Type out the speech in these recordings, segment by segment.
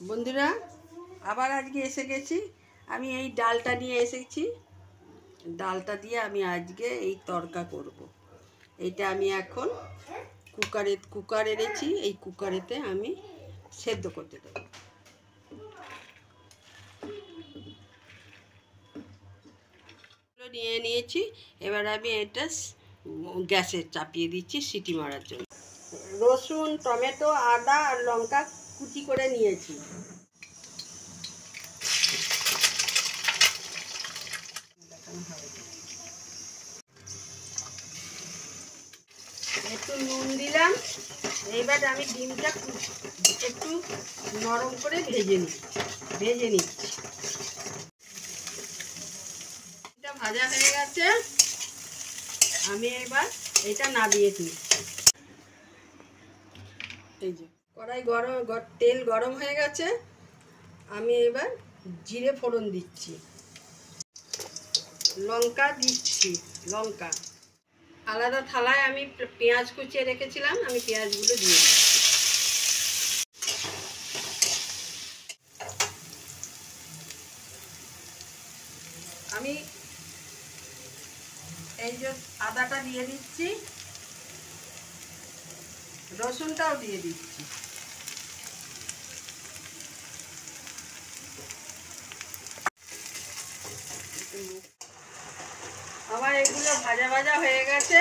বন্ধুরা আবার আজকে এসে গেছি। আমি এই ডালটা নিয়ে এসেছি। ডালটা দিয়ে আমি আজকে এই তরকা করব। এইটা আমি এখন কুকার এনেছি, এই কুকারেতে আমি সেদ্ধ করতে দেবো। নিয়ে নিয়েছি, এবার আমি এটা গ্যাসে চাপিয়ে দিচ্ছি সিটি মারার জন্য। রসুন, টমেটো, আদা আর লঙ্কা কুচি করে নিয়েছি। একটু নুন দিলাম। এইবার আমি ডিমটা একটু নরম করে ভেজে নিচ্ছি। এটা ভাজা হয়ে গেছে, আমি এবার এটা নামিয়ে নিচ্ছি। এই যে কড়াই তেল গরম হয়ে গেছে, আমি এবার জিরে ফোড়ন দিচ্ছি, লঙ্কা দিচ্ছি। লঙ্কা আলাদা থালায় আমি পেঁয়াজ কুচিয়ে রেখেছিলাম, আমি পেঁয়াজগুলো দিয়ে দিচ্ছি। আমি এই যে আদাটা দিয়ে দিচ্ছি, রসুনটাও দিয়ে দিচ্ছি। আমার এগুলো ভাজা ভাজা হয়ে গেছে,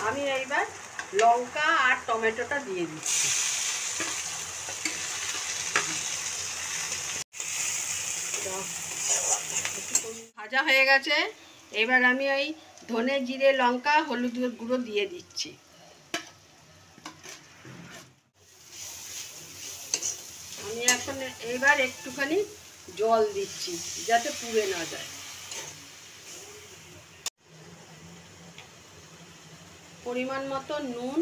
আমি এইবার লঙ্কা আর টমেটোটা দিয়ে দিচ্ছি। ভাজা হয়ে গেছে, এবার আমি ওই ধনে জিরে লঙ্কা হলুদ গুঁড়ো দিয়ে দিচ্ছি। আমি এখন এইবার একটুখানি জল দিচ্ছি যাতে পুড়ে না যায়। পরিমাণ মতো নুন,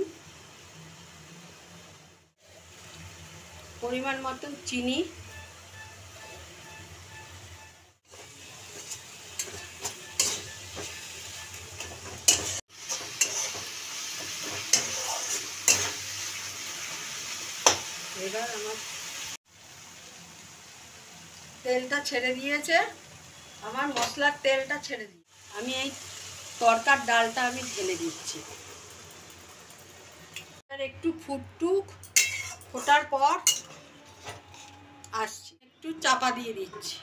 পরিমাণ মতো চিনি, এবার আমার তেলটা ছেড়ে দিয়েছে, আমার মশলার তেলটা ছেড়ে দিয়ে আমি এই তরকার ডালটা আমি ঢেলে দিচ্ছি। একটু ফোটার পর আসছি, একটু চাপা দিয়ে দিচ্ছি।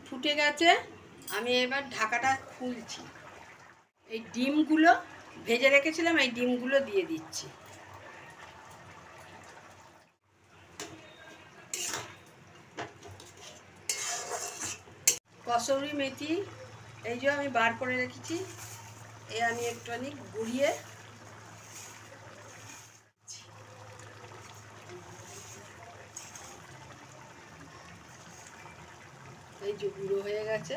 ফুটে গেছে, আমি এবার ঢাকাটা খুলছি। এই ডিমগুলো ভেজে রেখেছিলাম, এই ডিমগুলো দিয়ে দিচ্ছি। কসুরি মেথি এই যে আমি বার করে রেখেছি, এই আমি একটুখানি গুঁড়িয়ে এই যে গুঁড়ো হয়ে গেছে।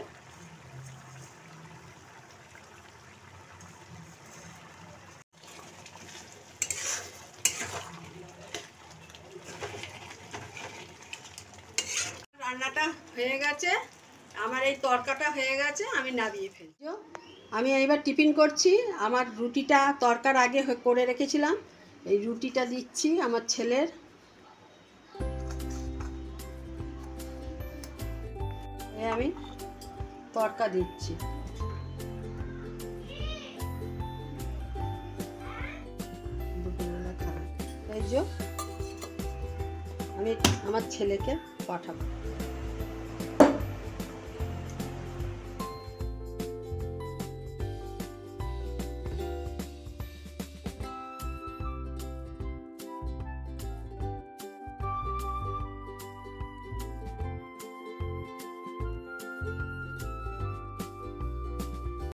রান্নাটা হয়ে গেছে, আমার এই তরকাটা হয়ে গেছে, আমি নামিয়ে ফেলছি। আমি এইবার টিফিন করছি। আমার রুটিটা তরকার আগে করে রেখেছিলাম, এই রুটিটা দিচ্ছি আমার ছেলের। আমি তরকা দিচ্ছি। এই যে আমি আমার ছেলেকে পাঠাবো।